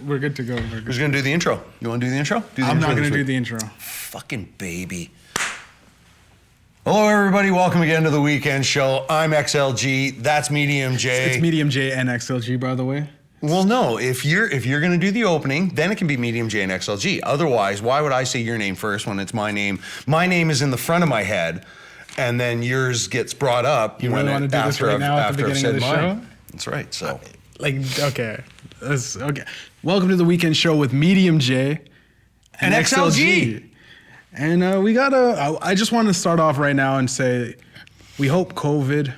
We're good to go. Who's going to do the intro? You want to do the intro? I'm not going to do the intro. Fucking baby. Hello, everybody. Welcome again to the weekend show. I'm XLG. That's Mediumjay. It's Mediumjay and XLG, by the way. Well, no. If you're going to do the opening, then it can be Mediumjay and XLG. Otherwise, why would I say your name first when it's my name? My name is in the front of my head, and then yours gets brought up. You really want to do this right now at the beginning of the show? That's right. So, okay. Okay. Welcome to the weekend show with Mediumjay and XLG. And I just want to start off right now and say we hope COVID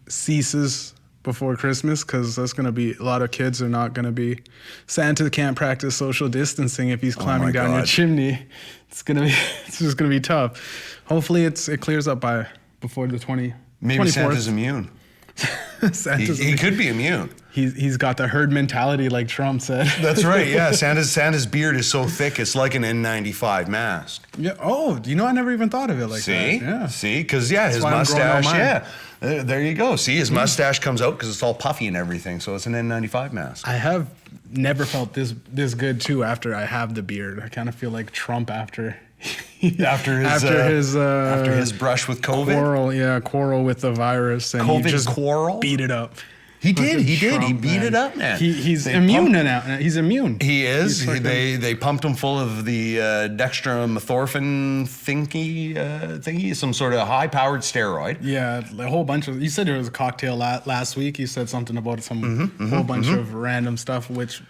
ceases before Christmas, because that's going to be, a lot of kids are not going to be, Santa can't practice social distancing if he's climbing down your chimney. It's just going to be tough. Hopefully it clears up before the 24th. Maybe Santa's immune. He could be immune. He's got the herd mentality, like Trump said. That's right. Yeah, Santa's beard is so thick it's like an N95 mask. Yeah. Oh, I never even thought of it like that. Yeah. See, because his mustache. Yeah. There you go. See, his mustache comes out because it's all puffy and everything, so it's an N95 mask. I have never felt this good too after I have the beard. I kind of feel like Trump after his brush with COVID. Quarrel with the virus, and COVID he just quarrel? beat it up. He did. He beat it up, man. He's immune now. He's immune. He is. They pumped him full of the dextromethorphan thingy, some sort of high-powered steroid. Yeah, a whole bunch of. You said there was a cocktail last week. You said something about whole bunch of random stuff, which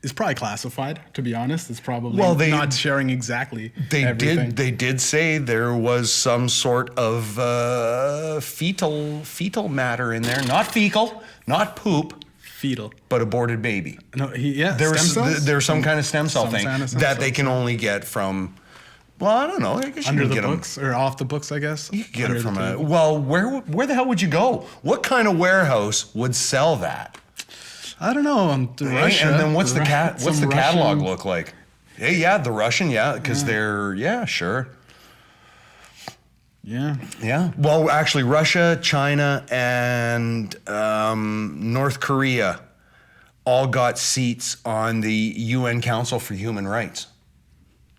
is probably classified. To be honest, it's probably not sharing exactly. Everything. They did say there was some sort of fetal matter in there, not fecal, not poop. Fetal, but aborted baby. No, there's some kind of stem cell thing that they can only get from. Well, I don't know. I guess under the books or off the books. I guess you can get it from a. Well, where the hell would you go? What kind of warehouse would sell that? I don't know. Russia, and then what's the catalog look like? Hey, yeah, the Russian, because they're sure. Yeah. Yeah. Well, actually, Russia, China, and North Korea all got seats on the UN Council for Human Rights.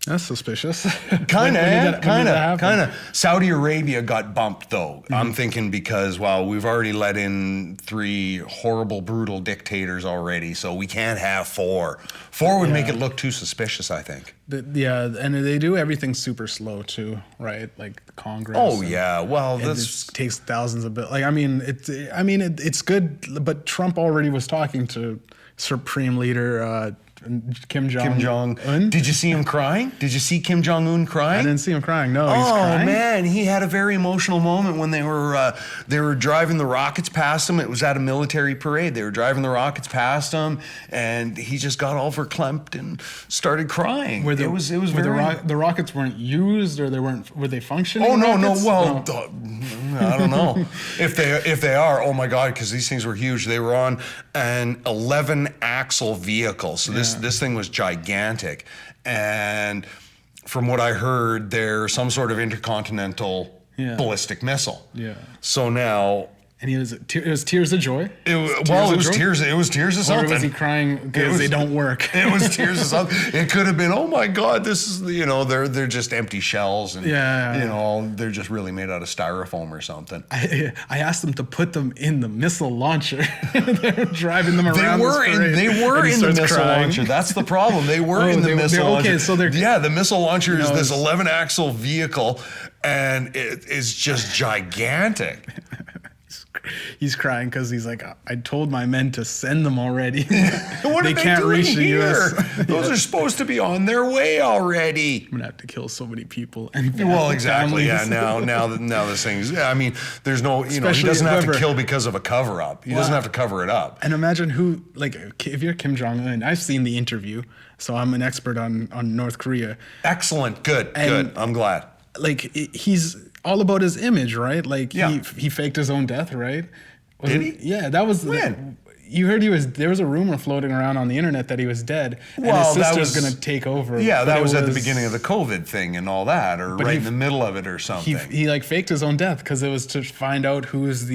That's suspicious. Kind of. Saudi Arabia got bumped, though. Mm-hmm. I'm thinking because, we've already let in 3 horrible, brutal dictators already, so we can't have 4. 4 would make it look too suspicious, I think. And they do everything super slow, too, right? Like Congress. Oh, yeah. Well, this takes thousands of billions. It's good, but Trump already was talking to Supreme Leader Kim Jong Un. Did you see him crying? Did you see Kim Jong Un crying? I didn't see him crying. No, he's crying. Oh man, he had a very emotional moment when they were driving the rockets past him. It was at a military parade. They were driving the rockets past him, and he just got all verklempt and started crying. The rockets weren't used, or were they functioning? Oh no. Well, I don't know if they are. Oh my God, because these things were huge. They were on an 11-axle vehicle, so this thing was gigantic, and from what I heard, they're some sort of intercontinental ballistic missile. Yeah. So now. And it was tears of joy. It was tears of something. Or was he crying because they don't work? It was tears of something. It could have been, oh my God, this is they're just empty shells, and they're just really made out of styrofoam or something. I asked them to put them in the missile launcher. They were driving them around. They were in the missile launcher. That's the problem. They were in the missile launcher. Okay, so the missile launcher is this 11-axle vehicle, and it is just gigantic. He's crying because he's like, I told my men to send them already. What they can't reach the U.S. Those are supposed to be on their way already. I'm gonna have to kill so many people. Well, exactly. Yeah. Now this thing's. Yeah. I mean, there's no. He doesn't have to kill because of a cover up. He doesn't have to cover it up. And imagine if you're Kim Jong Un. I've seen the interview, so I'm an expert on North Korea. Excellent. Good. I'm glad. He's all about his image, right? He faked his own death, right? Did he? Yeah, that was when. You heard there was a rumor floating around on the internet that he was dead, and his sister was going to take over. Yeah, that was at the beginning of the COVID thing and all that, or right in the middle of it or something. He faked his own death because it was to find out who's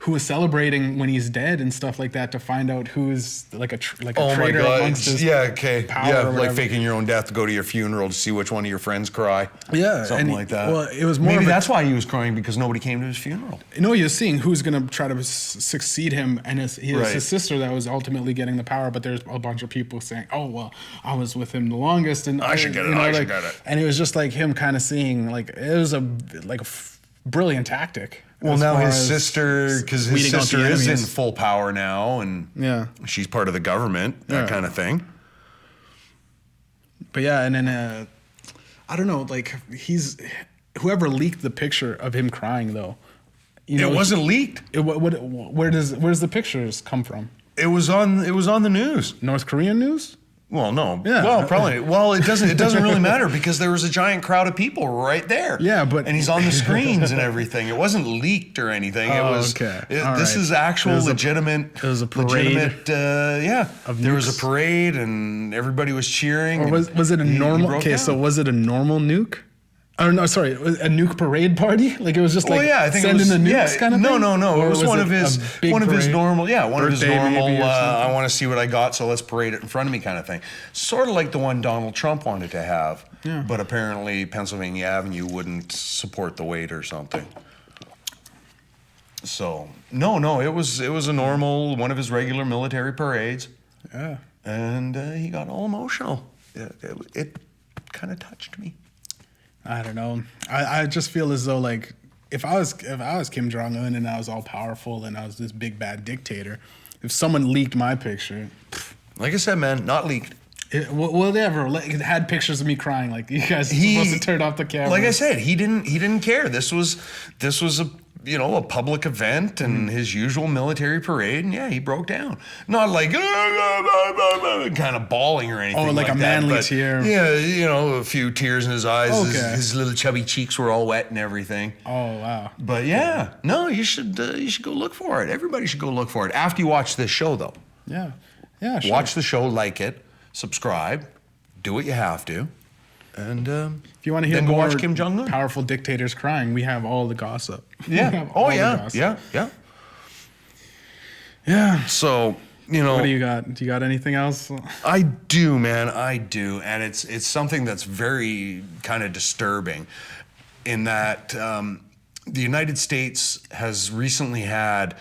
who was celebrating when he's dead and stuff like that to find out who's like a Oh my traitor God! amongst his Okay. power Yeah, or like whatever. faking your own death to go to your funeral to see which one of your friends cry. Yeah, something and like that. Well, it was more. Maybe of that's why he was crying, because nobody came to his funeral. You're seeing who's gonna try to succeed him, and his Right. sister that was ultimately getting the power. But there's a bunch of people saying, "Oh well, I was with him the longest, and I should get it, you know, I should like- get it. And it was just like him kind of seeing like it was a brilliant tactic. Well, as now far his as sister, because his weeding out the sister is in enemies. full power now, and Yeah. she's part of the government, that Yeah. kind of thing. But yeah, and then I don't know, like whoever leaked the picture of him crying though. It wasn't leaked. Where does the pictures come from? It was on the news. North Korean news? Well, no. Yeah. Well, probably. Well, it doesn't really matter, because there was a giant crowd of people right there. Yeah, but and he's on the screens and everything. It wasn't leaked or anything. It Oh, was. okay. All This right. is actual It was legitimate. it was a parade legitimate. There was a nukes? parade and everybody was cheering. Or and was it a he normal? broke Okay, down. so was it a normal nuke? Oh no, sorry, it was a nuke parade party. Like it was just like Well, yeah, I think sending it was, the nukes kind of no, thing. No. Or It was one it of his a big one of his parade? normal, one of his Birthday normal. maybe or something? I want to see what I got, so let's parade it in front of me, kind of thing. Sort of like the one Donald Trump wanted to have, Yeah. but apparently Pennsylvania Avenue wouldn't support the weight or something. So no, it was a normal one of his regular military parades, Yeah. and he got all emotional. It kind of touched me. I don't know. I just feel as though like if I was Kim Jong Un and I was all powerful and I was this big bad dictator, if someone leaked my picture, Like I said, man, not leaked. whatever, like, it had pictures of me crying. Like you guys are supposed to turn off the camera. Like I said, he didn't care. This was a public event and his usual military parade, and yeah, he broke down. Not like kind of bawling or anything. Oh, like a that, manly but, tear. Yeah, a few tears in his eyes. Okay. His little chubby cheeks were all wet and everything. Oh wow. But yeah, no, you should go look for it. Everybody should go look for it after you watch this show, though. Yeah. Yeah. Sure. Watch the show, like it, subscribe, do what you have to, and If you want to hear then go more watch Kim Jong Un. powerful dictators crying, we have all the gossip. We Yeah. have Oh all the yeah. gossip. Yeah. Yeah. So What do you got? Do you got anything else? I do, man. I do, and it's something that's very kind of disturbing, in that the United States has recently had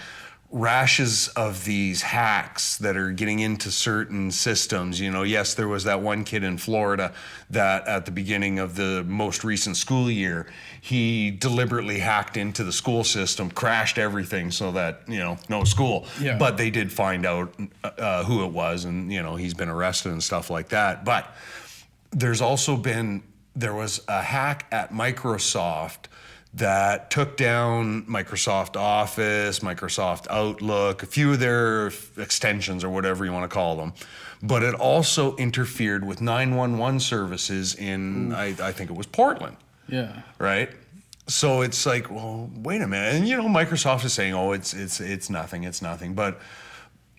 rashes of these hacks that are getting into certain systems. Yes, there was that one kid in Florida that at the beginning of the most recent school year, he deliberately hacked into the school system, crashed everything so that, no school. Yeah. But they did find out who it was, and, he's been arrested and stuff like that. But there was a hack at Microsoft that took down Microsoft Office, Microsoft Outlook, a few of their extensions or whatever you want to call them. But it also interfered with 911 services in, I think it was Portland, Yeah. right? So it's like, well, wait a minute. And, Microsoft is saying, oh, it's nothing. But,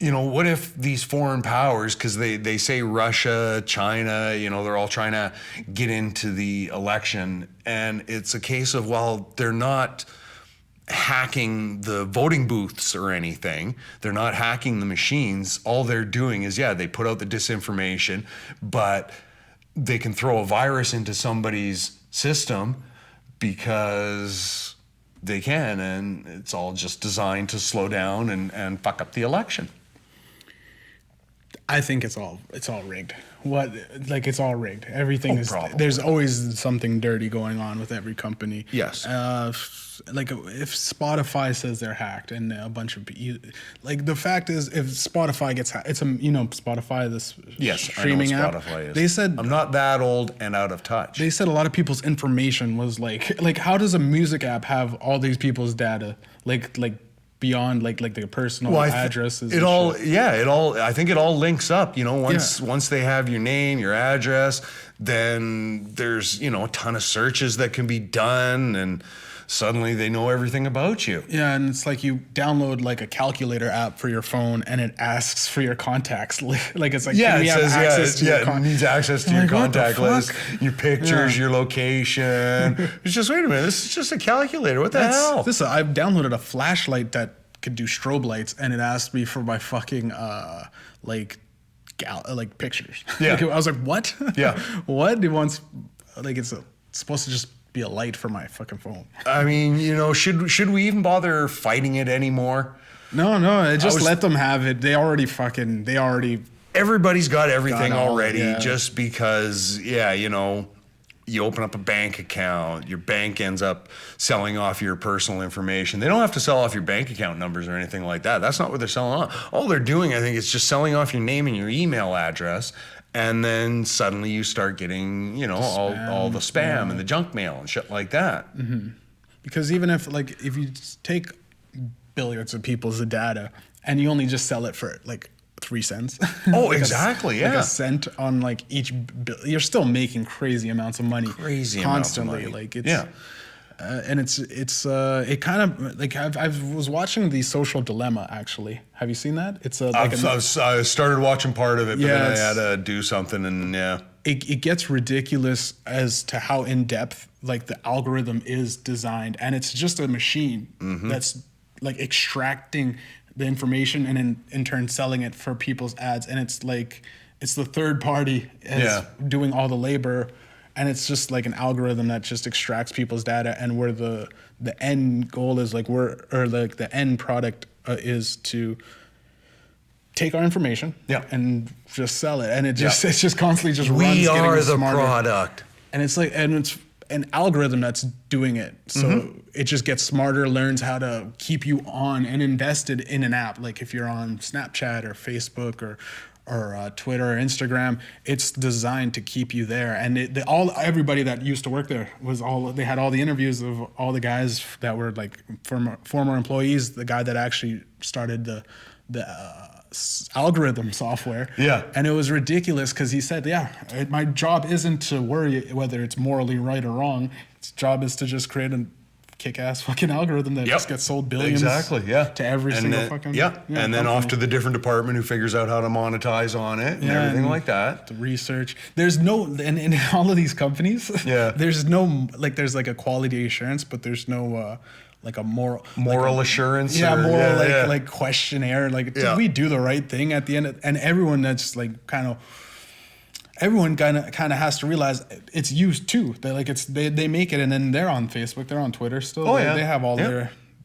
what if these foreign powers, because they say Russia, China, they're all trying to get into the election. And it's a case of, well, they're not hacking the voting booths or anything. They're not hacking the machines. All they're doing is, they put out the disinformation, but they can throw a virus into somebody's system because they can. And it's all just designed to slow down and fuck up the election. I think it's all rigged. It's all rigged. Everything is. probably. There's always something dirty going on with every company. Yes. Like if Spotify says they're hacked and a bunch of like the fact is if Spotify gets hacked, it's Spotify, this streaming I know what app. Spotify is. They said I'm not that old and out of touch. They said a lot of people's information was like how does a music app have all these people's data like beyond like their personal addresses? I think it all links up. Once they have your name, your address, then there's a ton of searches that can be done, and suddenly they know everything about you. Yeah, and it's like you download like a calculator app for your phone, and it asks for your contacts. Like it's like can we have access to your it needs access to your like, what the contact list, fuck? your pictures, your location. It's just, wait a minute, this is just a calculator. What the hell? I've downloaded a flashlight that could do strobe lights, and it asked me for my fucking like pictures. Yeah. Like, I was like, what? Yeah. What? It wants like it's supposed to just be a light for my fucking phone. I mean, you know, should we even bother fighting it anymore? No, just let them have it. They already. Everybody's got everything already, yeah. just because, you know, you open up a bank account, your bank ends up selling off your personal information. They don't have to sell off your bank account numbers or anything like that. That's not what they're selling off. All they're doing, I think, is just selling off your name and your email address. And then suddenly you start getting, you know, all the spam and the junk mail and shit like that. Mm-hmm. Because even if you take billions of people's data and you only just sell it for like 3 cents. Oh, like exactly. Like a cent on like each you're still making crazy amounts of money. Constantly. Amounts of money. Like it's and it kind of like I was watching The Social Dilemma actually. Have you seen that? It's I started watching part of it, but then I had to do something, and it gets ridiculous as to how in depth like the algorithm is designed, and it's just a machine that's like extracting the information and in turn selling it for people's ads, and it's like it's the third party doing all the labor. And it's just like an algorithm that just extracts people's data, and where the end goal is the end product is to take our information and just sell it, and it's just constantly just runs. We are the smarter. product, and it's an algorithm that's doing it, so it just gets smarter, learns how to keep you on and invested in an app. Like if you're on Snapchat or Facebook or Twitter or Instagram, it's designed to keep you there. And everybody that used to work there they had all the interviews of all the guys that were like former employees. The guy that actually started the algorithm software. Yeah. And it was ridiculous because he said, my job isn't to worry whether it's morally right or wrong. Its job is to just create a kick-ass fucking algorithm that just gets sold billions to every single fucking and then company. Off to the different department who figures out how to monetize on it and everything like that. The research. There's no in all of these companies. There's no there's like a quality assurance, but there's no like a moral assurance. Like questionnaire. Like did we do the right thing at the end? And everyone that's like everyone kind of has to realize it's used too. They make it, and then they're on Facebook, they're on Twitter still. They have all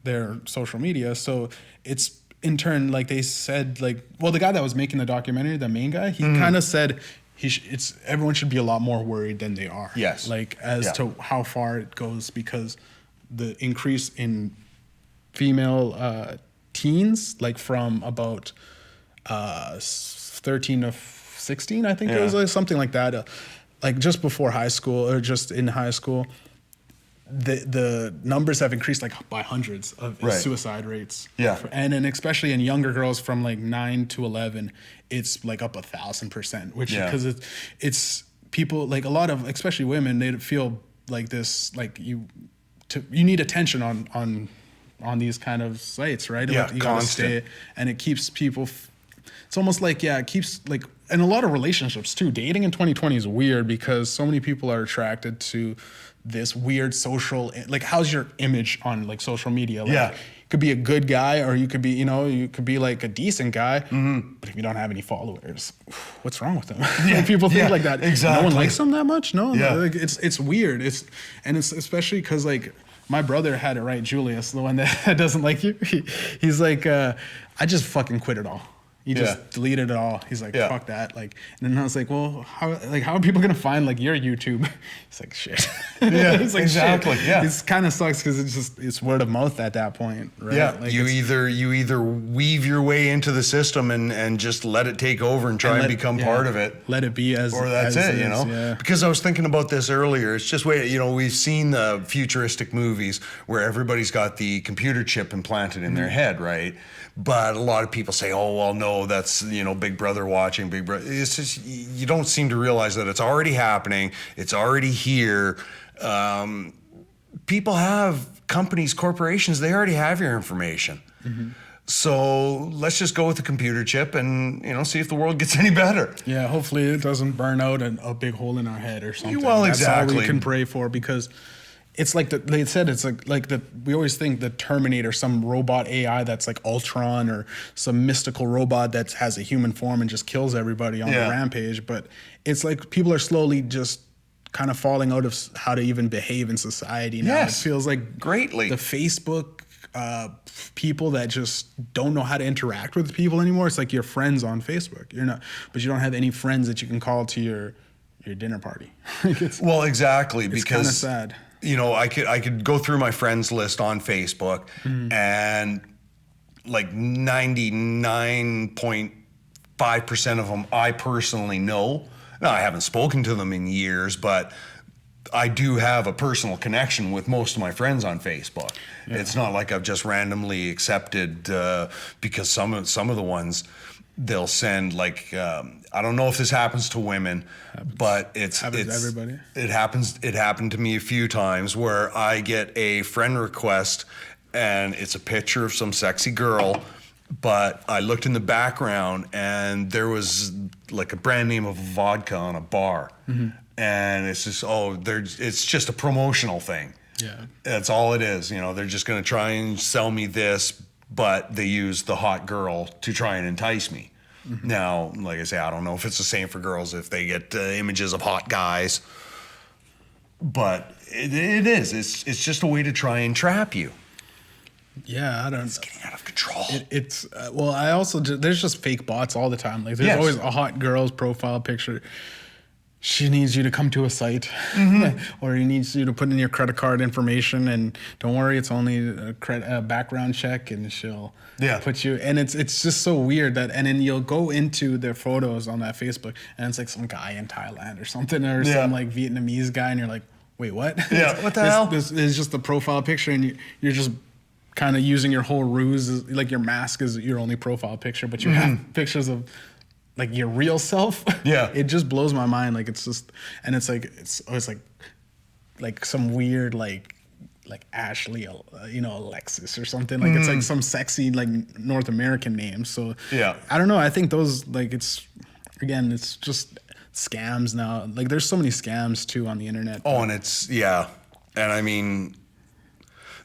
their social media. So it's in turn, like they said, the guy that was making the documentary, the main guy, he kind of said everyone should be a lot more worried than they are. Yes. As to how far it goes, because the increase in female teens, like from about 13 to 16, I think it was like something like that, like just before high school or just in high school, the numbers have increased like by hundreds of suicide rates. And then especially in younger girls from like 9 to 11, it's like up 1,000%, which because it's people, like a lot of especially women, they feel like this, like you need attention on these kind of sites, right? Yeah, like you gotta stay, and it keeps people. It's almost like it keeps like. And a lot of relationships too. Dating in 2020 is weird because so many people are attracted to this weird social, like how's your image on like social media? Like, you could be a good guy, or you could be, you could be like a decent guy, but if you don't have any followers, what's wrong with them? People think like that. Exactly. No one likes them that much? No. Like, it's weird. It's especially because like my brother had it right, Julius, the one that doesn't like you. He's like, I just fucking quit it all. He just deleted it all. He's like, fuck that. Like, and then I was like, well, how are people gonna find like your YouTube? He's like, shit. It's like, exactly. Shit. It kind of sucks because it's word of mouth at that point, right? Yeah. Like you either weave your way into the system and just let it take over and try and become part of it. Let it be as or that's as it, you know. Yeah. Because I was thinking about this earlier. It's just we've seen the futuristic movies where everybody's got the computer chip implanted in their head, right? But a lot of people say, oh, well, no, that's, Big Brother watching, Big Brother. It's just, you don't seem to realize that it's already happening. It's already here. People have companies, corporations, they already have your information. So let's just go with the computer chip and, see if the world gets any better. Yeah, hopefully it doesn't burn out a big hole in our head or something. Well, exactly. That's all we can pray for, because it's like they said it's like the we always think the Terminator, some robot AI that's like Ultron or some mystical robot that has a human form and just kills everybody on the rampage. But it's like people are slowly just kind of falling out of how to even behave in society now. Yes, it feels like greatly the Facebook people that just don't know how to interact with people anymore. It's like your friends on Facebook. You're not, but you don't have any friends that you can call to your dinner party. Well, exactly, it's because kind of sad. You know, I could go through my friends list on Facebook, and like 99.5% of them I personally know. Now, I haven't spoken to them in years, but I do have a personal connection with most of my friends on Facebook. Yeah. It's not like I've just randomly accepted because some of the ones they'll send like I don't know if this happens to women, but it's to everybody. It happened to me a few times where I get a friend request and it's a picture of some sexy girl, but I looked in the background and there was like a brand name of vodka on a bar. And it's just it's just a promotional thing. Yeah, that's all it is. You know, they're just going to try and sell me this, but they use the hot girl to try and entice me. Now, like I say, I don't know if it's the same for girls if they get images of hot guys, but it is. It's just a way to try and trap you. Yeah, I don't. It's getting out of control. It's well, I also there's just fake bots all the time. Like there's always a hot girl's profile picture. She needs you to come to a site, or he needs you to put in your credit card information, and don't worry, it's only a background check, and she'll put you. And it's just so weird that, and then you'll go into their photos on that Facebook, and it's like some guy in Thailand or something, or some like Vietnamese guy, and you're like, wait, what? Yeah, what the hell? This is just the profile picture, and you're just kind of using your whole ruse, like your mask is your only profile picture, but you have pictures of like your real self. Yeah. It just blows my mind. Like it's just, and it's always like some weird, like Ashley, Alexis or something. Like it's like some sexy, like North American name. So I don't know. I think those, like, it's just scams now. Like there's so many scams too on the internet. Oh, and and I mean,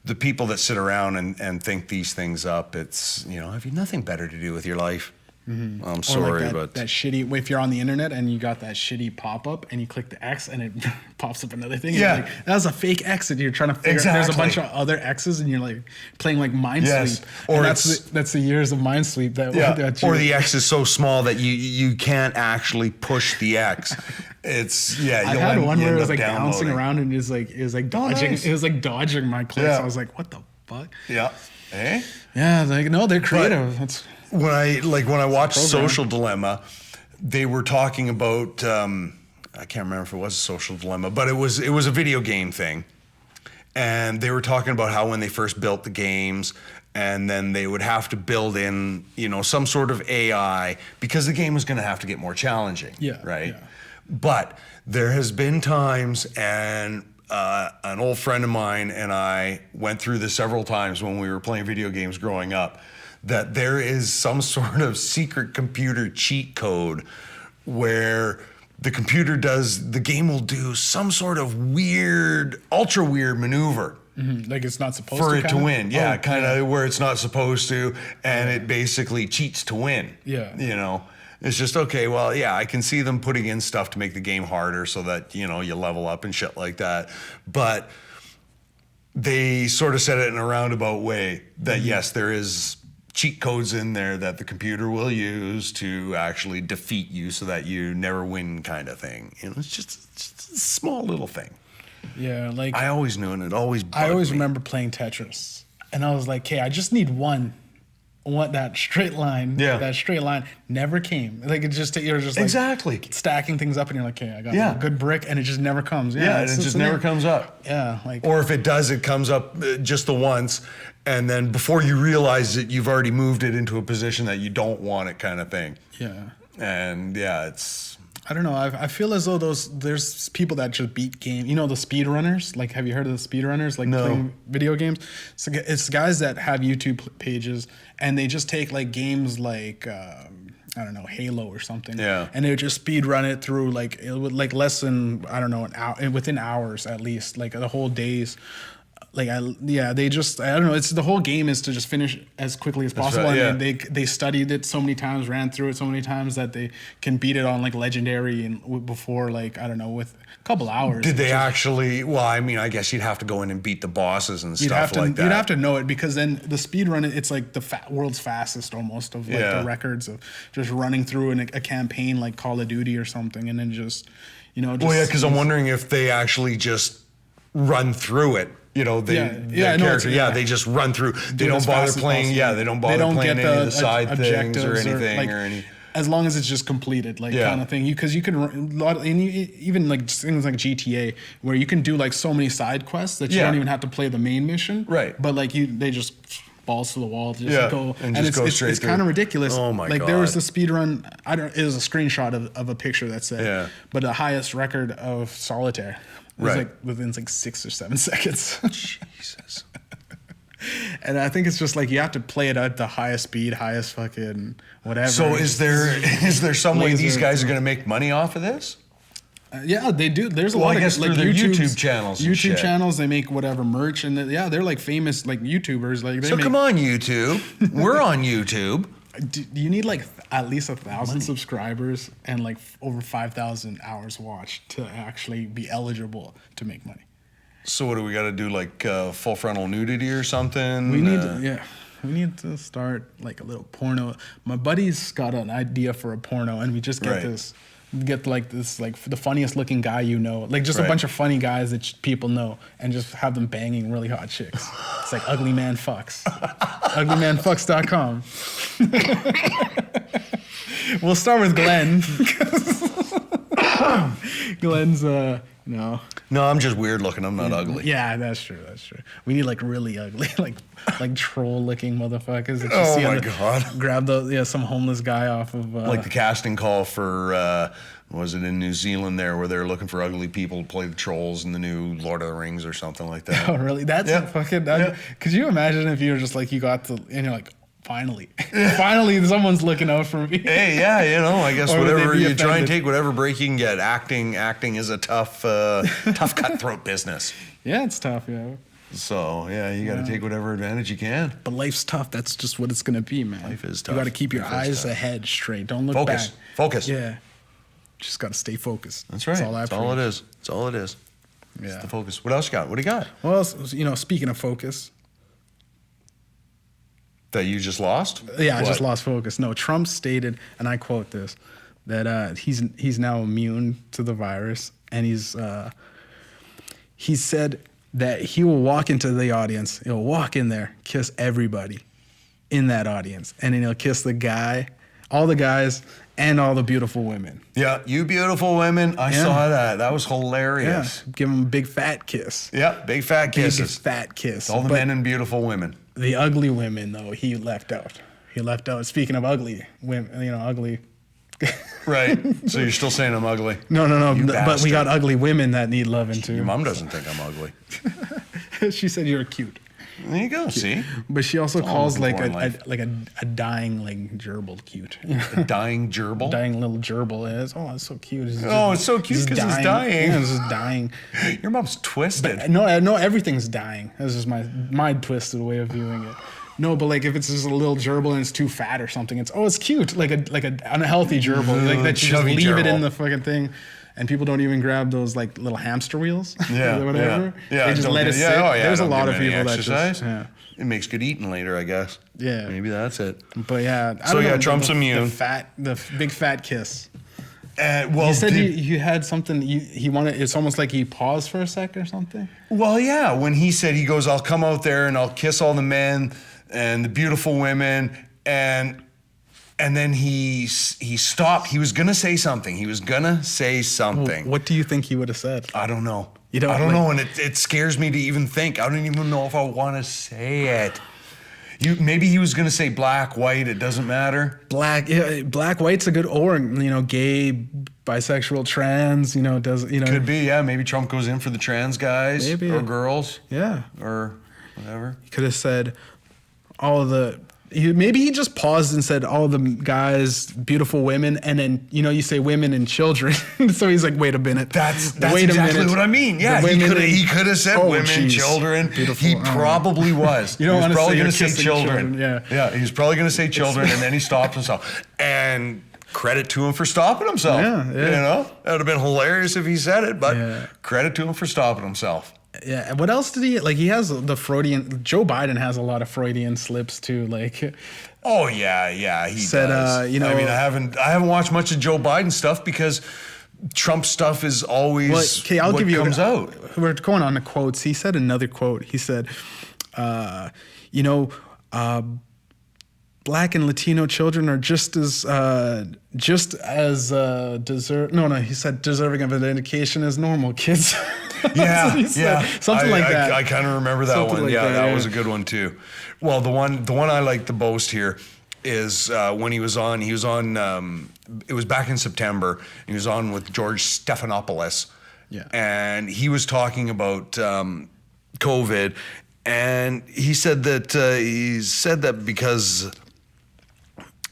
the people that sit around and think these things up, it's, have you nothing better to do with your life? I'm sorry, but that shitty. If you're on the internet and you got that shitty pop up and you click the X and it pops up another thing, like, that was a fake X, and you're trying to figure out there's a bunch of other X's, and you're like playing like Minesweep. Or that's the years of Minesweep or the X is so small that you can't actually push the X. It's I had one where it was like bouncing around and it was like dodging. Nice. It was like dodging my clicks. I was like, what the fuck? Yeah. Eh? Yeah. Like, no, they're creative. That's when I watched Social Dilemma, they were talking about I can't remember if it was a Social Dilemma, but it was a video game thing, and they were talking about how when they first built the games, and then they would have to build in some sort of AI because the game was going to have to get more challenging. Right. Yeah. But there has been times, and an old friend of mine and I went through this several times when we were playing video games growing up, that there is some sort of secret computer cheat code where the game will do some sort of weird, ultra weird maneuver. Like it's not supposed for it to win. Yeah, kind of where it's not supposed to, and it basically cheats to win. Yeah. It's just, okay, well, yeah, I can see them putting in stuff to make the game harder so that, you level up and shit like that. But they sort of said it in a roundabout way that, yes, there is cheat codes in there that the computer will use to actually defeat you so that you never win, kind of thing. It's just a small little thing. Yeah, like I always knew, and it always bugged I always me. remember playing Tetris, and I was like, okay, I just need one. That straight line, that straight line never came. Like you're just like exactly stacking things up, and you're like, okay, I got a good brick, and it just never comes. And it just never comes up. Yeah, like, or if it does, it comes up just the once, and then before you realize it, you've already moved it into a position that you don't want it, kind of thing. Yeah, and it's. I don't know. I feel as though there's people that just beat game. The speedrunners. Like, have you heard of the speedrunners? Like playing video games. So it's guys that have YouTube pages, and they just take like games like I don't know, Halo or something. Yeah. And they would just speed run it through like it would like less than, I don't know, an hour, within hours at least, like the whole days. Like they just, I don't know. It's the whole game is to just finish as quickly as possible. right, And yeah. they studied it so many times, ran through it so many times that they can beat it on like legendary and before like, I don't know, with a couple hours. Did they actually? Well, I mean, I guess you'd have to go in and beat the bosses and You'd stuff have to, like that. you'd have to know it, because then the speed run, it's like the world's fastest almost of like Yeah. the records of just running through a campaign like Call of Duty or something, and then just, you know. Just, Well, yeah, because I'm wondering if they actually just run through it. You know, the character, they just run through. They don't bother playing. Yeah, they don't bother playing any of the side things or anything or any. As long as it's just completed, like kind of thing. Because you can even like things like GTA, where you can do like so many side quests that you don't even have to play the main mission. Right. But like they just balls to the wall, just go and just go straight it's through. kind of ridiculous. Oh my like God. there was the speed run. It was a screenshot of a picture that said, but the highest record of solitaire was like within like 6 or 7 seconds. Jesus. And I think it's just like you have to play it at the highest speed, highest fucking whatever. So is there some way these guys are going to make money off of this? Yeah, they do. There's a Well, lot I guess of like through their YouTube channels and YouTube shit. channels, they make whatever merch, and they're like famous like YouTubers. Like they Come on, YouTube. We're on YouTube. Do you need like at least 1,000 subscribers and like over 5,000 hours watched to actually be eligible to make money? So what do we got to do? Like full frontal nudity or something? We need to start like a little porno. My buddy's got an idea for a porno, and we just get like the funniest looking guy, you know, like just a bunch of funny guys that people know, and just have them banging really hot chicks. It's like Ugly Man Fucks. uglymanfucks.com. We'll start with Glenn. Glenn's no. No, I'm just weird looking. I'm not ugly. Yeah, that's true. We need like really ugly, like troll looking motherfuckers. That you Oh see my God. Grab some homeless guy off of Like the casting call for was it in New Zealand there, where they're looking for ugly people to play the trolls in the new Lord of the Rings or something like that. Oh really? That's fucking. Could you imagine if you were just like you got to and you're like, finally someone's looking out for me. Hey, yeah, you know, I guess Or would they whatever be you try and offended? take, whatever break you can get. Acting is a tough cutthroat business. Yeah, it's tough. Yeah, So yeah, you got to take whatever advantage you can. but life's tough. That's just what it's gonna be, man. Life is You tough. got to keep your Life is eyes tough. ahead, straight. Don't look Focus. back. Focus. Yeah, just got to stay focused. That's right. That's all it is. That's all it is. Yeah. It's the focus. What else you got? What do you got? Well, speaking of focus. That you just lost? Yeah, I What? just lost focus. No, Trump stated, and I quote this, that he's now immune to the virus, and he said that he will walk into the audience, he'll walk in there, kiss everybody in that audience, and then he'll kiss all the guys, and all the beautiful women. Yeah, you beautiful women. I saw that. That was hilarious. Give them a big fat kiss. Yeah, big fat kisses. Big fat kiss. All the But men and beautiful women. the ugly women, though, he left out. Speaking of ugly women, ugly. Right. So you're still saying I'm ugly? No. You But we bastard. got ugly women that need loving too. Your mom doesn't think I'm ugly. She said you're cute, There you go. See? but she also all I'm calls looking like for in life. a dying like gerbil cute. A dying gerbil? Dying little gerbil is. Oh, it's so cute. It's so cute 'cause it's dying. Yeah, it's just dying. Your mom's twisted. No, everything's dying. This is my twisted way of viewing it. No, but like if it's just a little gerbil and it's too fat or something, it's cute. Like a unhealthy gerbil, like that you just Chubby leave it gerbil. in the fucking thing, and people don't even grab those like little hamster wheels. Yeah, or whatever. Yeah, They just don't let it get- sit. Oh, yeah, There's a don't lot give of it any people that exercise. just It makes good eating later, I guess. yeah. Maybe that's it. But yeah. I So, don't yeah, know, Trump's immune. The big fat kiss. Well, You said you had something. He wanted. It's almost like he paused for a sec or something. Well, yeah. When he said, he goes, I'll come out there and I'll kiss all the men and the beautiful women, and then he stopped. He was gonna say something. What do you think he would have said? I don't know. You don't I don't like- know, and it scares me to even think. I don't even know if I want to say it. Maybe he was gonna say black, white. It doesn't matter. Black, white's a good, or gay, bisexual, trans. Could be, yeah. Maybe Trump goes in for the trans guys Maybe. or girls Yeah, or whatever. he could have said all of the maybe he just paused and said, "All the guys, beautiful women," and then you say women and children. So he's like, "Wait a minute." That's exactly what I mean. Yeah, he could have said women, children. Beautiful. He probably was. You don't want to say children. Yeah, he was probably going to say children, and then he stopped himself. And credit to him for stopping himself. Yeah. That would have been hilarious if he said it, but credit to him for stopping himself. Yeah. And what else did he like? He has the Freudian. Joe Biden has a lot of Freudian slips too. Like, oh yeah, he said, does. I mean, I haven't watched much of Joe Biden stuff because Trump stuff is always I'll give you comes out. We're going on the quotes. He said another quote. He said, Black and Latino children are just as deserve. No, he said deserving of an education as normal kids. Yeah. Something like that. I kind of remember that one. Like that was a good one too. Well, the one I like the most here is when he was on. It was back in September. He was on with George Stephanopoulos. Yeah. And he was talking about COVID, and he said that because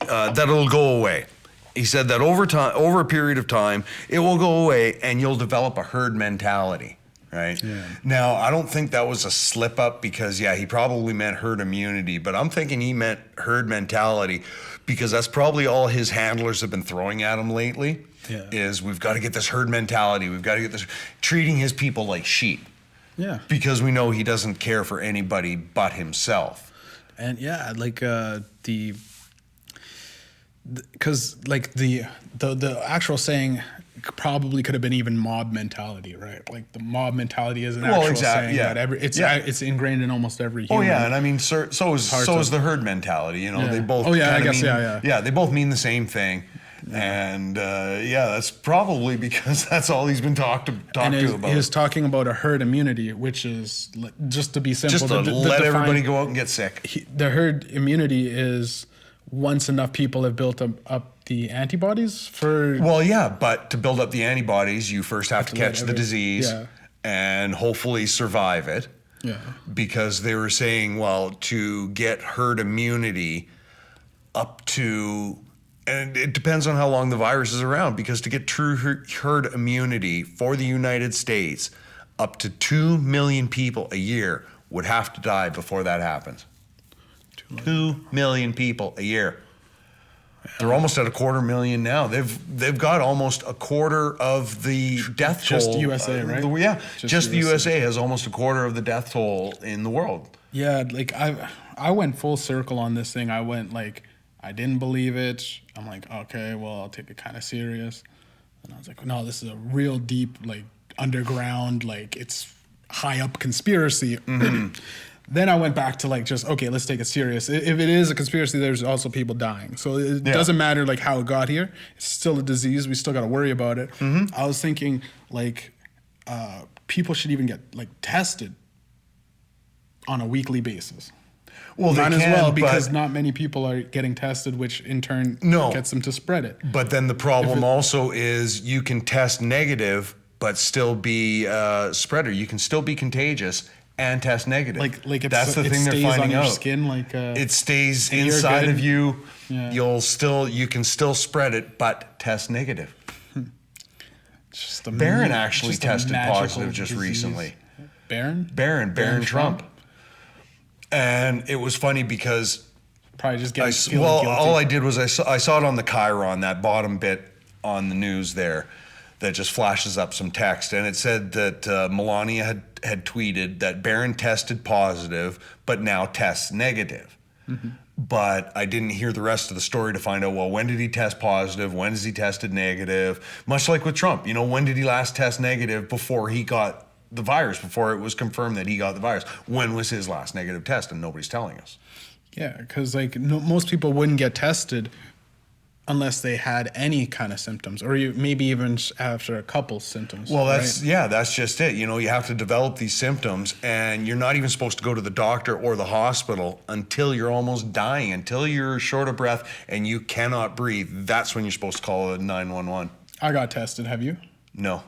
that it'll go away. He said that over a period of time, it will go away, and you'll develop a herd mentality. Right. Yeah. Now, I don't think that was a slip up because, he probably meant herd immunity, but I'm thinking he meant herd mentality because that's probably all his handlers have been throwing at him lately. Yeah. Is we've got to get this herd mentality. We've got to get this treating his people like sheep. Yeah. Because we know he doesn't care for anybody but himself. And because the actual saying probably could have been even mob mentality, right? Like the mob mentality is an actual saying that it's ingrained in almost every human. Oh yeah, and I mean so is the herd mentality. They both. Oh yeah, I guess mean, yeah, they both mean the same thing. And that's probably because that's all he's been talked to about. He was talking about a herd immunity, which is just to be simple, just to let everybody go out and get sick. The herd immunity is once enough people have built up the antibodies for. Well, yeah, but to build up the antibodies, you first have to catch the disease and hopefully survive it. Yeah. Because they were saying, to get herd immunity up to. And it depends on how long the virus is around, because to get true herd immunity for the United States, up to 2 million people a year would have to die before that happens. 2 million people a year. They're almost at 250,000 now. They've got almost a quarter of the death toll. Just USA, right? Yeah, just the USA has almost a quarter of the death toll in the world. Yeah, like I went full circle on this thing. I went I didn't believe it. I'm like, okay, well, I'll take it kind of serious. And I was like, no, this is a real deep, underground, it's high up conspiracy. Mm-hmm. Then I went back to let's take it serious. If it is a conspiracy, there's also people dying. So it doesn't matter how it got here. It's still a disease. We still got to worry about it. Mm-hmm. I was thinking people should even get tested on a weekly basis. Well, might as well, because not many people are getting tested, which in turn gets them to spread it. But then the problem also is you can test negative, but still be a spreader. You can still be contagious and test negative. That's the thing they're finding out. Skin, it stays inside of you. Yeah. You can still spread it, but test negative. Barron actually tested positive just recently. Barron Trump. And it was funny because probably just getting all I did was I saw it on the Chiron, that bottom bit on the news there that just flashes up some text, and it said that Melania had tweeted that Barron tested positive but now tests negative. Mm-hmm. But I didn't hear the rest of the story to find out, when did he test positive? When has he tested negative? Much like with Trump, when did he last test negative before he got the virus, before it was confirmed that he got the virus? When was his last negative test? And nobody's telling us. Yeah, because most people wouldn't get tested unless they had any kind of symptoms, or maybe even after a couple symptoms. Well, that's just it. You have to develop these symptoms, and you're not even supposed to go to the doctor or the hospital until you're almost dying, until you're short of breath and you cannot breathe. That's when you're supposed to call 911. I got tested. Have you? No.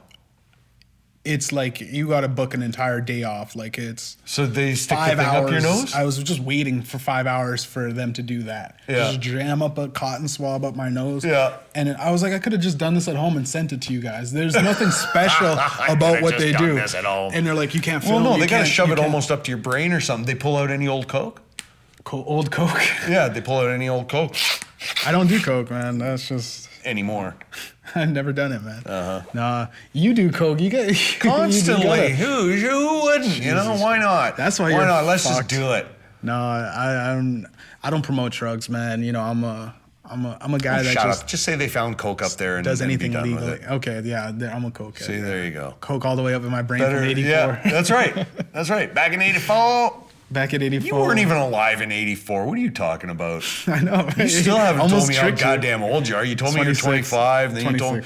it's like you got to book an entire day off. Like it's So they stick the 5 thing hours. up your nose? I was just waiting for 5 hours for them to do that. Yeah. Just jam up a cotton swab up my nose. Yeah. And I was like, I could have just done this at home and sent it to you guys. There's nothing special about could've what just they done do. this at home. And they're like, you can't Well, film. no, you they got to can't- shove you it can't- almost up to your brain or something. They pull out any old Coke? Old Coke. Yeah, they pull out any old Coke I don't do Coke, man. That's just... anymore. I've never done it, man. Nah, you do Coke. You get Constantly. Who wouldn't? You know, why not? That's why Why you're not? Let's fucked. just do it. No, I don't promote drugs, man. You know, I'm a guy that Shut just up. Just say they found Coke up there and does and be anything done with legally. it. Okay, yeah, I'm a Coke. See, there you go. Coke all the way up in my brain Better, from '84. yeah, that's right. That's right. Back in '84. Back at '84. You weren't even alive in '84. What are you talking about? I know. You still haven't told Almost me how tricked you. goddamn old you are. You told me you're 25, then you told me...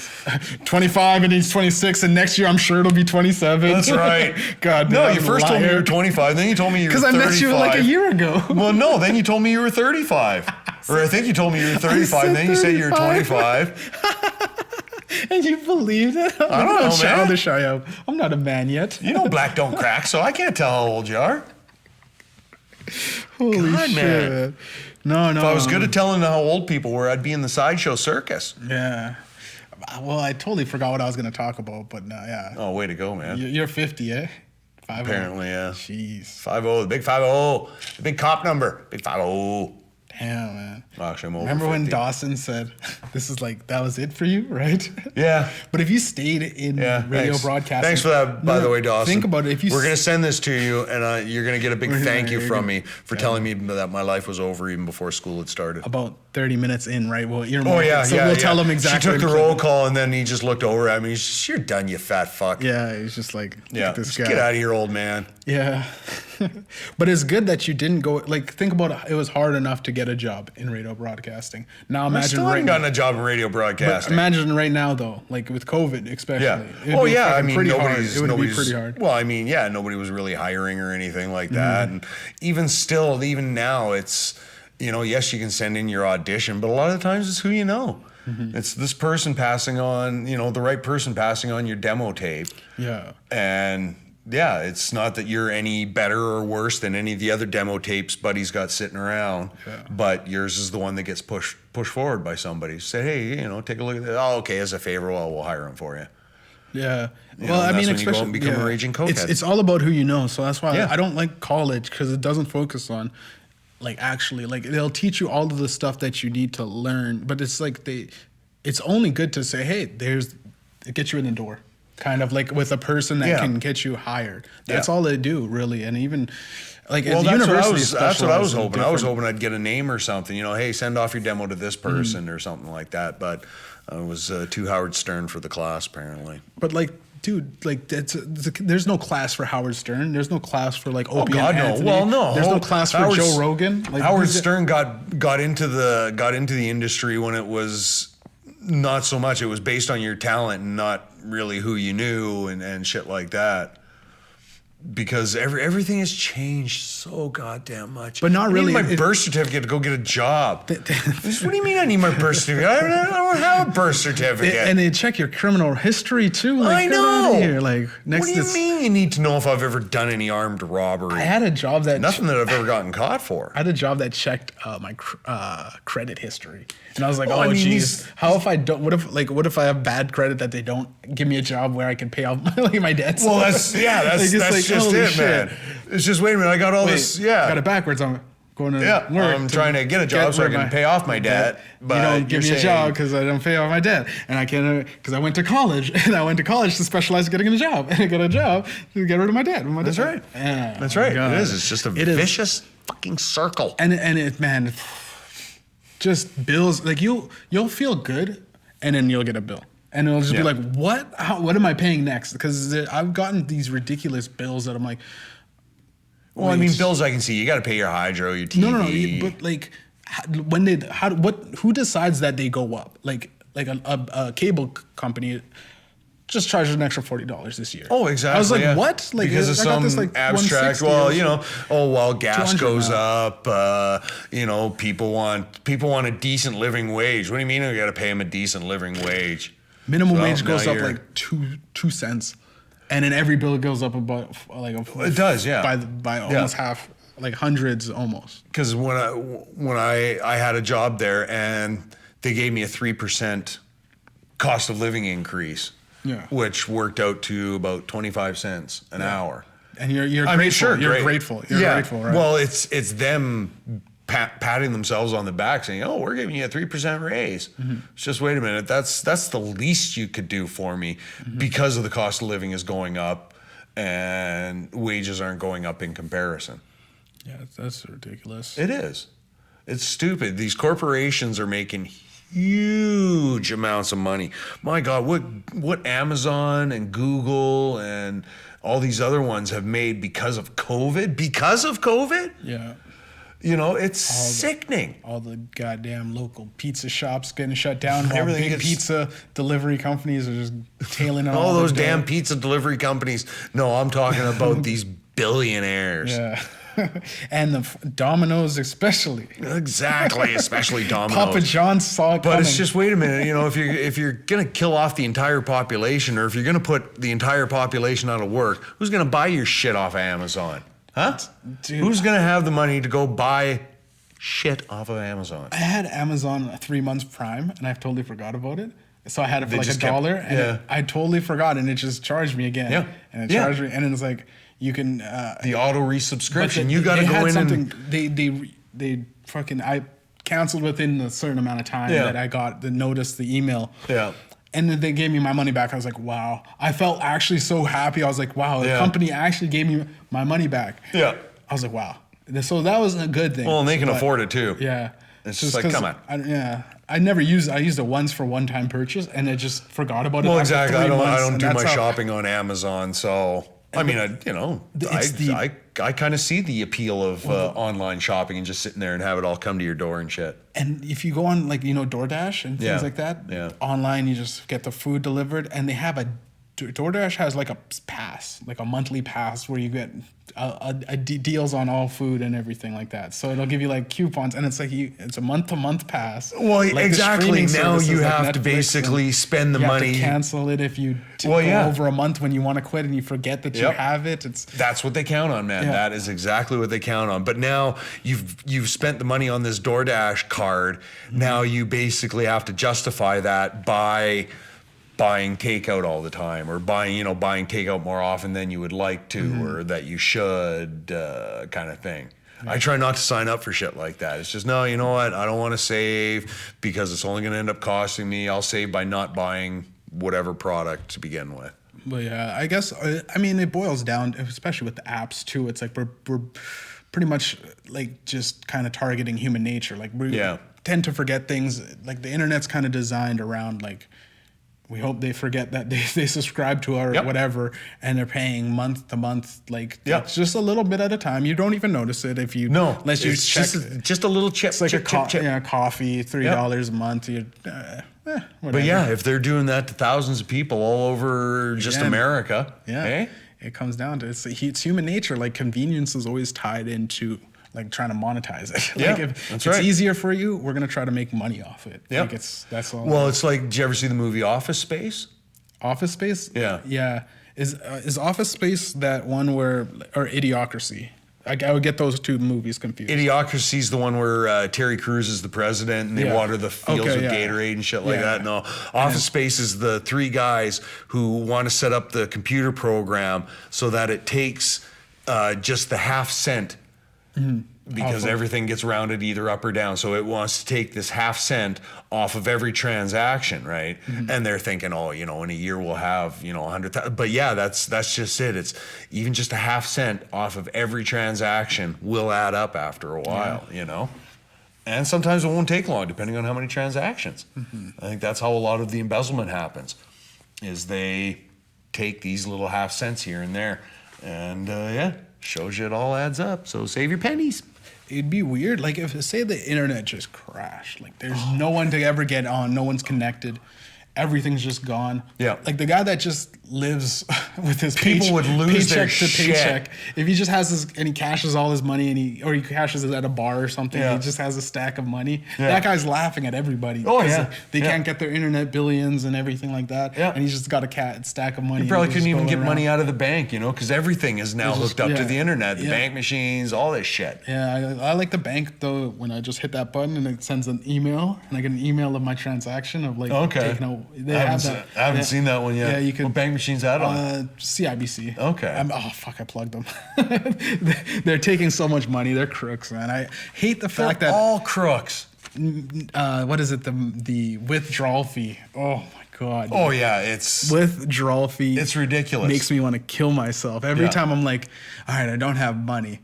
25, and he's 26, and next year I'm sure it'll be 27. That's right. God, No, damn, you first told me you were liar. 25, then you told me you were 35. Because I met you like a year ago. Well, no, then you told me you were 35. Or I think you told me you were 35, said then you said you were 35. 25. And you believed it? I don't know, man. Childish I am. I'm not a man yet. You know black don't crack, so I can't tell how old you are. Holy God, shit. man. No. If I was good at telling how old people were, I'd be in the sideshow circus. Yeah. Well, I totally forgot what I was going to talk about, but no, yeah. Oh, way to go, man. You're 50, eh? 50. Apparently, yeah. Jeez. 50, the big 50, the big cop number, big 50. Damn, man. Actually, I'm over Remember when 50. Dawson said, this is like, that was it for you, right? Yeah. But if you stayed in radio thanks. broadcasting. Thanks for that, by the way, Dawson. Think about it. If you We're going to send this to you, and you're going to get a big thank you from me for telling me that my life was over even before school had started. About 30 minutes in, right? Well, you're Oh, yeah, so yeah. we'll tell him exactly. She took the roll call, and then he just looked over at me. He's just, you're done, you fat fuck. Yeah, he's just like, look Yeah, at this just guy. get out of here, old man. Yeah. But it's good that you didn't go, like, think about it. It was hard enough to get a job in radio broadcasting. Now I imagine still right haven't now. gotten a job in radio But broadcasting. imagine right now, though, like with COVID especially. Yeah. It'd Oh, be yeah. I fucking mean, pretty hard. nobody's. It would be nobody's- pretty hard. Well, I mean, yeah, nobody was really hiring or anything like that. And even still, even now, it's, you know, yes, you can send in your audition, but a lot of the times it's who you know. It's this person passing on, you know, the right person passing on your demo tape. Yeah. And yeah, it's not that you're any better or worse than any of the other demo tapes Buddy's got sitting around, but yours is the one that gets pushed forward by somebody. Say, hey, you know, take a look at that. Oh, okay, as a favor, well, we'll hire him for you. Yeah. You Well, know, I that's mean, when you go especially and become a raging cokehead. It's all about who you know. So that's why Yeah. I don't like college because it doesn't focus on, like, actually, like, they'll teach you all of the stuff that you need to learn, but it's like it's only good to say, hey, it gets you in the door. Kind of like with a person that can get you hired. That's all they do, really. And even like Well, at that's what I universities, was. That's what I was specialize in hoping. I was different- hoping I'd get a name or something. You know, hey, send off your demo to this person or something like that. But I was too Howard Stern for the class, apparently. But like, dude, like there's no class for Howard Stern. There's no class for like Opie God, and no. Anthony. Well, no. There's no class for Howard- Joe Rogan. Like, Howard Stern got into the industry when it was not so much. It was based on your talent and not really who you knew and shit like that. Because everything has changed so goddamn much. But not really. I need my birth certificate to go get a job. What do you mean I need my birth certificate? I don't have a birth certificate. And they check your criminal history too. Like, I get know. outta here. Like next What do you to mean you need to know if I've ever done any armed robbery? I had a job that Nothing that I've ever gotten caught for. I had a job that checked my credit history, and I was like, Well, "Oh, I mean, geez, how if I don't? What if I have bad credit that they don't give me a job where I can pay off my debts?" Well, that's Like, it's just holy it, shit. man. It's just wait a minute. I got all this. Yeah, got it backwards. I'm going to yeah. work. I'm trying to get a job so I can pay off my debt. But you don't give you're me a job because I don't pay off my debt, and I can't because I went to college and I went to college to specialize in getting a job, and I got a job to get rid of my debt. That's right. Yeah, That's oh my right. God. It is. It's just a vicious fucking circle. And it, man, just bills. Like you'll feel good, and then you'll get a bill, and it'll just be like, what? What am I paying next? Because I've gotten these ridiculous bills that I'm like, Well, I mean, bills I can see. You got to pay your hydro, your TV. no. But like, when who decides that they go up? Like a cable company just charged an extra $40 this year. Oh, exactly. I was like, yeah. what? Like, because of I got some this, like, abstract. 160 Well, or you know, oh well, gas 200 goes now. up. You know, people want a decent living wage. What do you mean? We got to pay them a decent living wage? Minimum So wage now goes up you're- like two cents. And then every bill goes up about It does, yeah. By almost half, like hundreds almost. Because when I had a job there and they gave me a 3% cost of living increase, which worked out to about 25 cents an hour. And you're grateful. mean, sure, you're grateful. You're grateful, right? Well, it's them patting themselves on the back, saying, "Oh, we're giving you a 3% raise." It's just, wait a minute, that's the least you could do for me because of the cost of living is going up and wages aren't going up in comparison. Yeah, that's ridiculous. It is. It's stupid. These corporations are making huge amounts of money. My God, what Amazon and Google and all these other ones have made because of COVID? Because of COVID? Yeah. You know, it's sickening. All the goddamn local pizza shops getting shut down. All Everything big pizza delivery companies are just tailing on all those damn pizza delivery companies. No, I'm talking about these billionaires. Yeah. And the Domino's especially. Exactly, especially Domino's. Papa John saw it But coming. it's just, wait a minute, you know, if you're gonna kill off the entire population, or if you're gonna put the entire population out of work, who's gonna buy your shit off of Amazon? Huh? Dude, Who's gonna have the money to go buy shit off of Amazon? I had Amazon 3 months Prime, and I totally forgot about it. So I had it for like just $1, kept- and I totally forgot, and it just charged me again. Yeah. And it charged me, and then it's like you can The auto resubscription. but You got to they go had in something. and They fucking I canceled within a certain amount of time that I got the notice, the email. yeah. And then they gave me my money back. I was like, wow. I felt actually so happy. I was like, wow, the company actually gave me my money back. Yeah. I was like, wow. So that was a good thing. Well, and they can afford it too. Yeah. It's just like, come on. I used it once for one-time purchase, and I just forgot about it. Well, after exactly. 3 I months, don't and do that's my how- shopping on Amazon, so I mean, I kind of see the appeal of online shopping and just sitting there and have it all come to your door and shit. And if you go on, like, DoorDash and things like that, online, you just get the food delivered, and they have DoorDash has like a pass, like a monthly pass where you get deals on all food and everything like that. So it'll give you like coupons, and it's like it's a month-to-month pass. Well, like exactly. Now you have like to Netflix, basically spend the you money. have to cancel it if you go over a month when you want to quit and you forget that you have it. That's what they count on, man. Yeah. That is exactly what they count on. But now you've spent the money on this DoorDash card. Now you basically have to justify that by buying takeout all the time, or buying takeout more often than you would like to, or that you should, kind of thing. Yeah. I try not to sign up for shit like that. It's just, no, you know what? I don't want to save because it's only going to end up costing me. I'll save by not buying whatever product to begin with. But yeah, I guess, I mean, it boils down, especially with the apps too. It's like we're pretty much like just kind of targeting human nature. Like we tend to forget things. Like the internet's kind of designed around like, we hope they forget that they subscribe to our whatever, and they're paying month to month. Like it's just a little bit at a time. You don't even notice it if you unless you check. Just a little chip. It's like chip. Coffee, $3 a month. But yeah, if they're doing that to thousands of people all over just America, it comes down to it's human nature. Like convenience is always tied into like trying to monetize it. Yeah, like if that's it's easier for you, we're gonna try to make money off it. Yeah, like that's all. Well, it's like, did you ever see the movie Office Space? Office Space? Yeah. Yeah. Is Office Space that one where, or Idiocracy? I would get those two movies confused. Idiocracy is the one where Terry Crews is the president and they water the fields with Gatorade and shit like that. No, Office Space is the three guys who want to set up the computer program so that it takes just the half cent. Because everything gets rounded either up or down. So it wants to take this half cent off of every transaction, right? And they're thinking, in a year we'll have, 100,000. But yeah, that's just it. It's even just a half cent off of every transaction will add up after a while, And sometimes it won't take long, depending on how many transactions. I think that's how a lot of the embezzlement happens, is they take these little half cents here and there. And shows you it all adds up. So save your pennies. It'd be weird, like if say the internet just crashed, like there's no one to ever get on, no one's connected, everything's just gone. Yeah. Like the guy that just lives with his People would lose their paycheck to shit. paycheck. If he just has his and he cashes all his money and he cashes it at a bar or something, Yeah. he just has a stack of money. Yeah. That guy's laughing at everybody. Oh, 'cause yeah. they Yeah. can't get their internet billions and everything like that. Yeah. And he's just got a stack of money. You probably and couldn't he's even just get going money around. out of the bank, because everything is now It's just- hooked up to yeah. the internet, the Yeah. bank machines, all this shit. Yeah, I like the bank though. When I just hit that button and it sends an email, and I get an email of my transaction of like Okay. taking out. They I have haven't, that. I haven't Yeah. seen that one yet. Yeah, you could. What bank machine's that on? CIBC. Okay. Oh fuck! I plugged them. They're taking so much money. They're crooks, man. I hate the fact They're that all crooks. what is it? The withdrawal fee. Oh my god. Oh yeah, it's Withdrawal fee. it's ridiculous. Makes me want to kill myself every Yeah. time. I'm like, all right, I don't have money.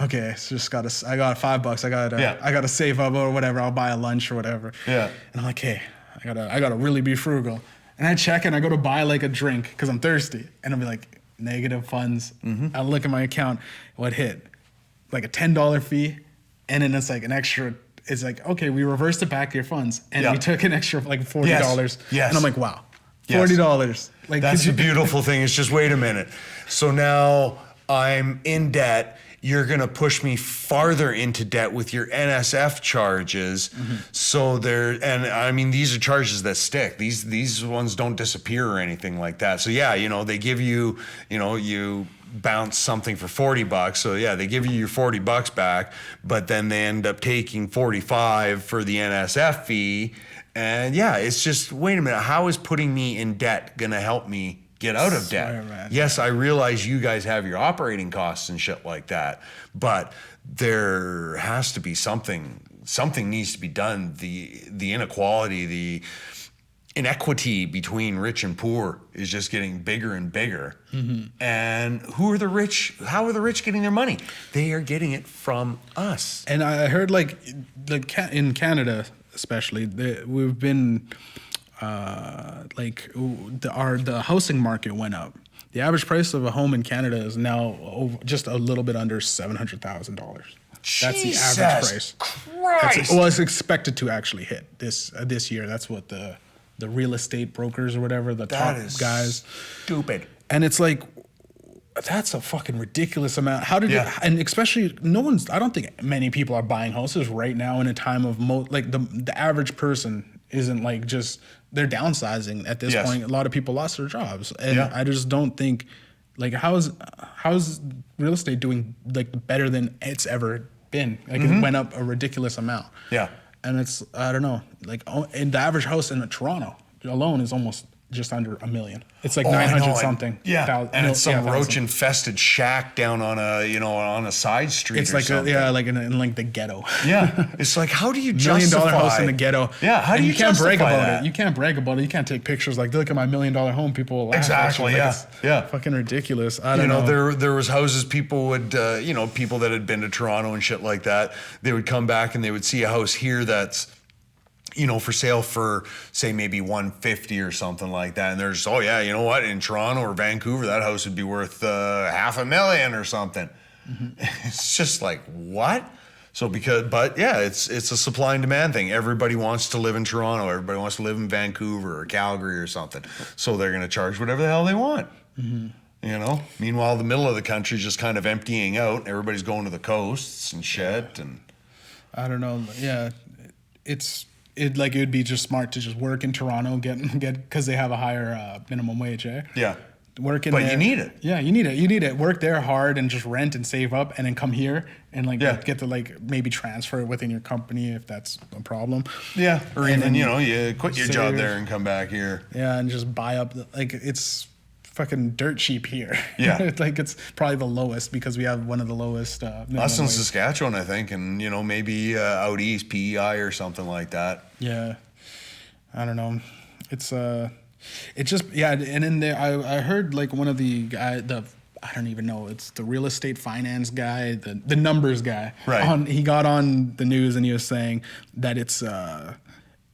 Okay, so I got $5. Yeah. I gotta save up or whatever. I'll buy a lunch or whatever. Yeah. And I'm like, hey, I gotta really be frugal. And I check and I go to buy like a drink because I'm thirsty, and I'll be like, negative funds. Mm-hmm. I look at my account, what hit? Like a $10 fee, and then it's like an extra. It's like, okay, we reversed it back to your funds, and Yeah. we took an extra like $40. Yes. And I'm like, wow, Yes. $40. Like That's could the you- beautiful thing. It's just wait a minute. So now I'm in debt. You're gonna push me farther into debt with your NSF charges. So and I mean these are charges that stick. These ones don't disappear or anything like that. So yeah, they give you, you bounce something for $40. So yeah, they give you your $40 back, but then they end up taking 45 for the NSF fee. And yeah, it's just wait a minute. How is putting me in debt gonna help me get out of debt? Swear, man. Yes, I realize you guys have your operating costs and shit like that, but there has to be something needs to be done. The inequality, the inequity between rich and poor is just getting bigger and bigger. And who are the rich? How are the rich getting their money? They are getting it from us. And I heard like in Canada especially, we've been the housing market went up. The average price of a home in Canada is now just a little bit under $700,000. That's the average price. Christ. Well, it's expected to actually hit this year. That's what the real estate brokers or whatever, the top That is guys. stupid. And it's like, that's a fucking ridiculous amount. How did Yeah. and especially I don't think many people are buying houses right now in a time of the average person isn't like just, they're downsizing at this Yes. point. A lot of people lost their jobs. And Yeah. I just don't think, like, how's real estate doing like better than it's ever been? Like it went up a ridiculous amount. Yeah. And it's, I don't know, like in the average house in Toronto alone is almost just under $1 million. It's like Oh, I 900 know. something. Yeah, and it's some thousand. roach infested shack down on a side street. It's or like something. like in like the ghetto. Yeah, it's like how do you $1 million justify house in the ghetto? Yeah, how do And you can't brag justify about that? it? You can't brag about it. You can't take pictures like, look at my $1 million home. People will laugh. Exactly, Like, yeah, it's yeah. fucking ridiculous. I don't know. there was houses people would people that had been to Toronto and shit like that. They would come back and they would see a house here that's for sale for say maybe 150 or something like that, and there's you know what, in Toronto or Vancouver that house would be worth $500,000 or something. It's just like what? So it's a supply and demand thing. Everybody wants to live in Toronto, everybody wants to live in Vancouver or Calgary or something, so they're going to charge whatever the hell they want. Meanwhile the middle of the country is just kind of emptying out. Everybody's going to the coasts and shit. And I don't know. Yeah, it would be just smart to just work in Toronto, get because they have a higher minimum wage. yeah, Work in but there. you need it. Yeah, you need it. You need it. Work there hard and just rent and save up, and then come here and get to maybe transfer it within your company if that's a problem. Yeah, or And even then you quit your job save. there and come back here. Yeah, and just buy up. It's fucking dirt cheap here. Yeah. It's probably the lowest because we have one of the lowest. minimum Us in wage. Saskatchewan, I think, and maybe out east, PEI or something like that. Yeah, I don't know. It's it just and in there I heard like one of the guy I don't even know, it's the real estate finance guy, the numbers guy. Right. He got on the news and he was saying that it's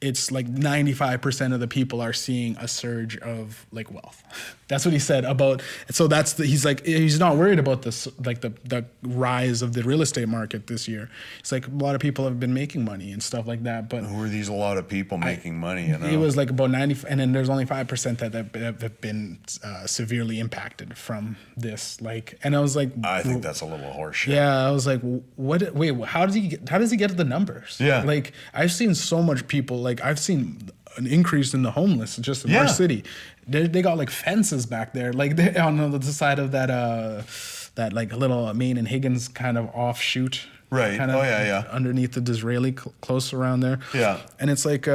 it's like 95% of the people are seeing a surge of like wealth. That's what he said about. So he's like, he's not worried about this, like the rise of the real estate market this year. It's like a lot of people have been making money and stuff like that. But who are these? A lot of people making money. You know? It was like about 90, and then there's only 5% that have been severely impacted from this. Like, and I was like, I think that's a little horseshit. yeah, I was like, what? Wait, how does he get the numbers? Yeah, like I've seen so much people. Like I've seen an increase in the homeless just in our city. They got like fences back there, like they on the side of that like little Maine and Higgins kind of offshoot. Right. Kind of underneath the Disraeli, close around there. Yeah. And it's like,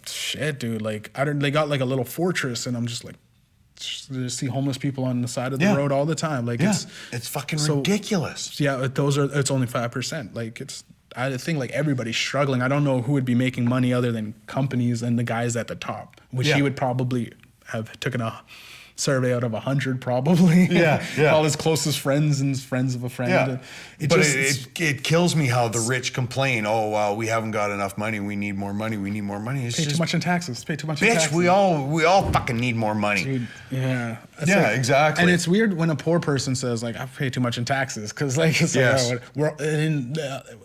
shit, dude. Like they got like a little fortress, and I'm just like, just see homeless people on the side of the road all the time. Like it's fucking ridiculous. Yeah, it's only 5%. Like I think like everybody's struggling. I don't know who would be making money other than companies and the guys at the top, which he would probably have taken a survey out of 100 probably. Yeah. All his closest friends and friends of a friend. Yeah. It kills me how the rich complain, oh, well, we haven't got enough money. We need more money. We need more money. It's pay too much in taxes. Pay too much in bitch, taxes. we all fucking need more money. Dude, yeah. Yeah, exactly. And it's weird when a poor person says like, I pay too much in taxes. Cause like, it's like,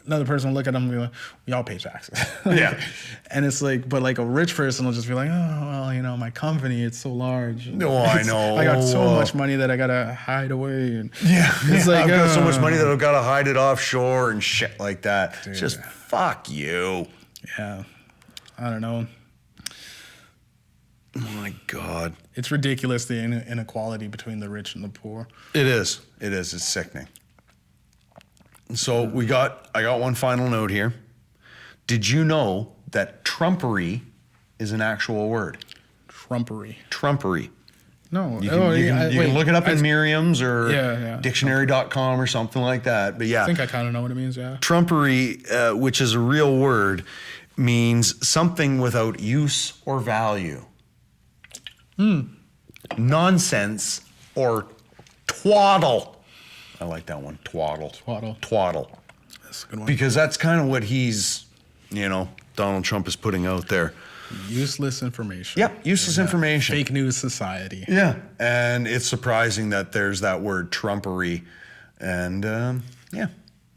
another person will look at them and be like, we all pay taxes. Yeah. And it's like, but like a rich person will just be like, oh, well, you know, my company, it's so large. No, I know. I got so much money that I gotta hide away. And it's like, I've got so much money that I've got to hide it offshore and shit like that. Dude, just fuck you. Yeah. I don't know. Oh my God. It's ridiculous, the inequality between the rich and the poor. It is. It's sickening. So I got one final note here. Did you know that trumpery is an actual word? Trumpery. Trumpery. No. You can look it up in Merriam's or dictionary.com or something like that. But yeah. I think I kind of know what it means, yeah. Trumpery, which is a real word, means something without use or value. Nonsense or twaddle. I like that one. Twaddle. That's a good one. Because that's kind of what Donald Trump is putting out there. Useless information. Yep, useless information. Fake news society. Yeah, and it's surprising that there's that word trumpery. And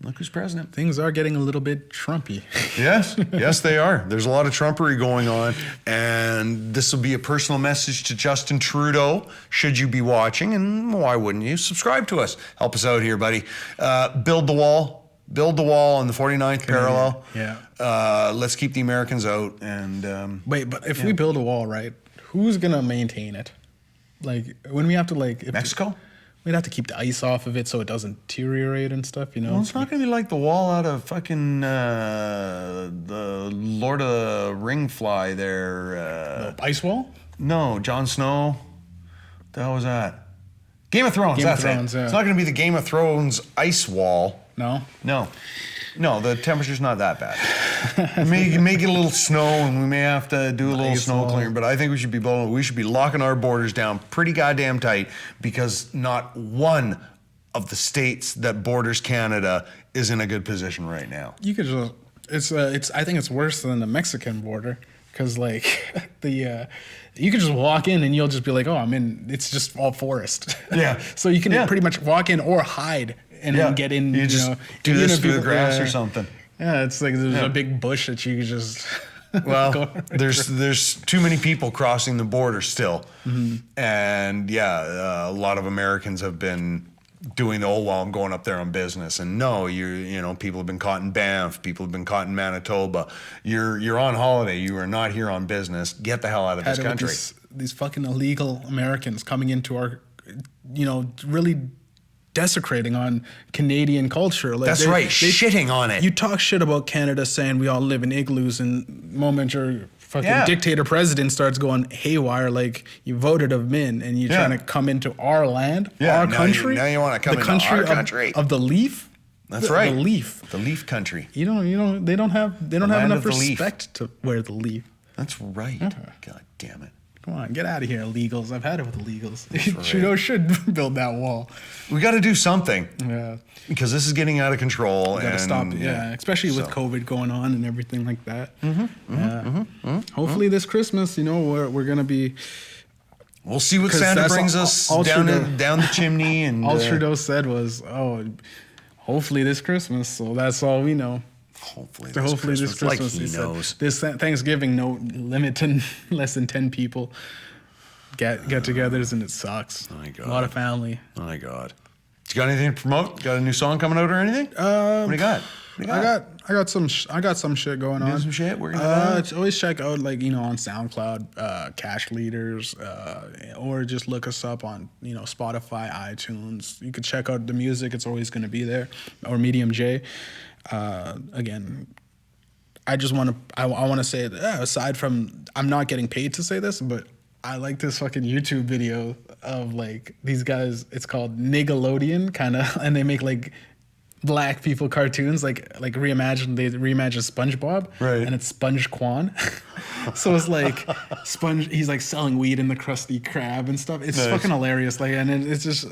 look who's president. Things are getting a little bit Trumpy. Yes, they are. There's a lot of trumpery going on. And this will be a personal message to Justin Trudeau, should you be watching. And why wouldn't you? Subscribe to us. Help us out here, buddy. Build the wall. Build the wall on the 49th parallel. Yeah. Let's keep the Americans out. And wait, but if we build a wall, right, who's going to maintain it? Like, when we have to, like... Mexico? We'd have to keep the ice off of it so it doesn't deteriorate and stuff, you know? Well, it's not going to be like the wall out of fucking the Lord of the Ring fly there. The ice wall? No, Jon Snow. What the hell was that? Game of Thrones, that's it. It's not going to be the Game of Thrones ice wall. No, the temperature's not that bad. We may get a little snow, and we may have to do a little snow clearing, but I think we should be locking our borders down pretty goddamn tight, because not one of the states that borders Canada is in a good position right now. You could just I think it's worse than the Mexican border, because like you could just walk in and you'll just be like, oh, I'm in. It's just all forest. Yeah. So you can pretty much walk in or hide and then get in. You just do this through the grass or something. Yeah, it's like there's a big bush that you could just. Well, there's too many people crossing the border still, and a lot of Americans have been doing I'm going up there on business, and no, people have been caught in Banff, people have been caught in Manitoba. You're on holiday, you are not here on business. Get the hell out of this country. These fucking illegal Americans coming into our, really desecrating on Canadian culture. Like That's right, shitting on it. You talk shit about Canada, saying we all live in igloos, and the moment your fucking dictator president starts going haywire, like you voted of men, and you're trying to come into our land, our country. Now you want to come into our country of the leaf. That's right. The leaf. The leaf country. They don't have enough respect to wear the leaf. That's right. God damn it. Come on, get out of here, illegals. I've had it with illegals. Trudeau should build that wall. We got to do something. Yeah. Because this is getting out of control. Got to stop it. Yeah, especially with COVID going on and everything like that. Hopefully this Christmas, we're going to be... We'll see what Santa brings us down the chimney. And all Trudeau said was, hopefully this Christmas. So that's all we know. Hopefully this Christmas. Like he knows. This Thanksgiving, no limit to less than 10 people get-togethers, and it sucks. Oh my God. A lot of family. Oh my God. You got anything to promote? Got a new song coming out or anything? What do you got? I got some shit going on. Some shit. We're gonna always check out on SoundCloud, Cash Leaders, or just look us up on Spotify, iTunes. You could check out the music; it's always going to be there. Or Mediumjay. Again, I just want to say that aside from I'm not getting paid to say this, but I like this fucking YouTube video of like these guys. It's called Nickelodeon, kind of, and they make like black people cartoons, like reimagine SpongeBob, right? And it's Sponge Quan. So it's like Sponge. He's like selling weed in the Krusty Krab and stuff. It's fucking hilarious. Like, and it's just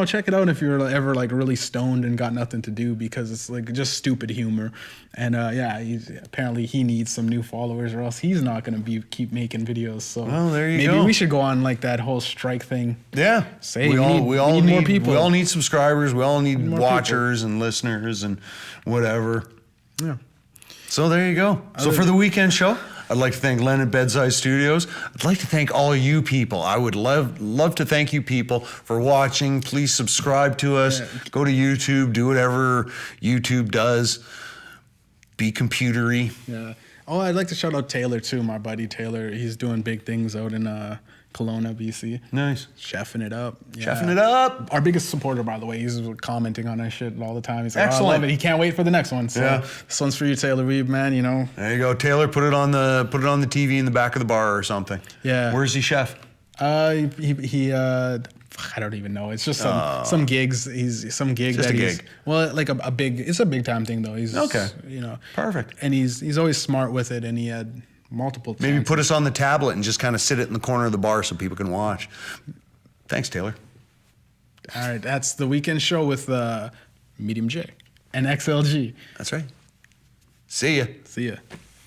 check it out if you're ever like really stoned and got nothing to do, because it's like just stupid humor. And apparently he needs some new followers, or else he's not gonna keep making videos. So there you go. Maybe we should go on like that whole strike thing. Yeah, we all need more people. We all need subscribers. We all need watchers and listeners and whatever. Yeah. So there you go. So for the weekend show, I'd like to thank Len at Bedside Studios. I'd like to thank all you people. I would love to thank you people for watching. Please subscribe to us. Yeah. Go to YouTube. Do whatever YouTube does. Be computery. Yeah. Oh, I'd like to shout out Taylor too, my buddy Taylor. He's doing big things out in Kelowna, BC. Nice. Chefing it up. Yeah. Chefing it up. Our biggest supporter, by the way. He's commenting on our shit all the time. He's like, excellent. I love it. He can't wait for the next one. So this one's for you, Tayller Weeb, man, There you go. Taylor, put it on the TV in the back of the bar or something. Yeah. Where's he chef? I don't even know. It's just some gigs. He's some gig. Just a gig. Well, like a big. It's a big time thing though. He's okay. Perfect. And he's always smart with it, and he had multiple. Maybe put us on the tablet and just kind of sit it in the corner of the bar so people can watch. Thanks, Taylor. All right, that's the weekend show with Mediumjay and XLG. That's right. See ya. See ya.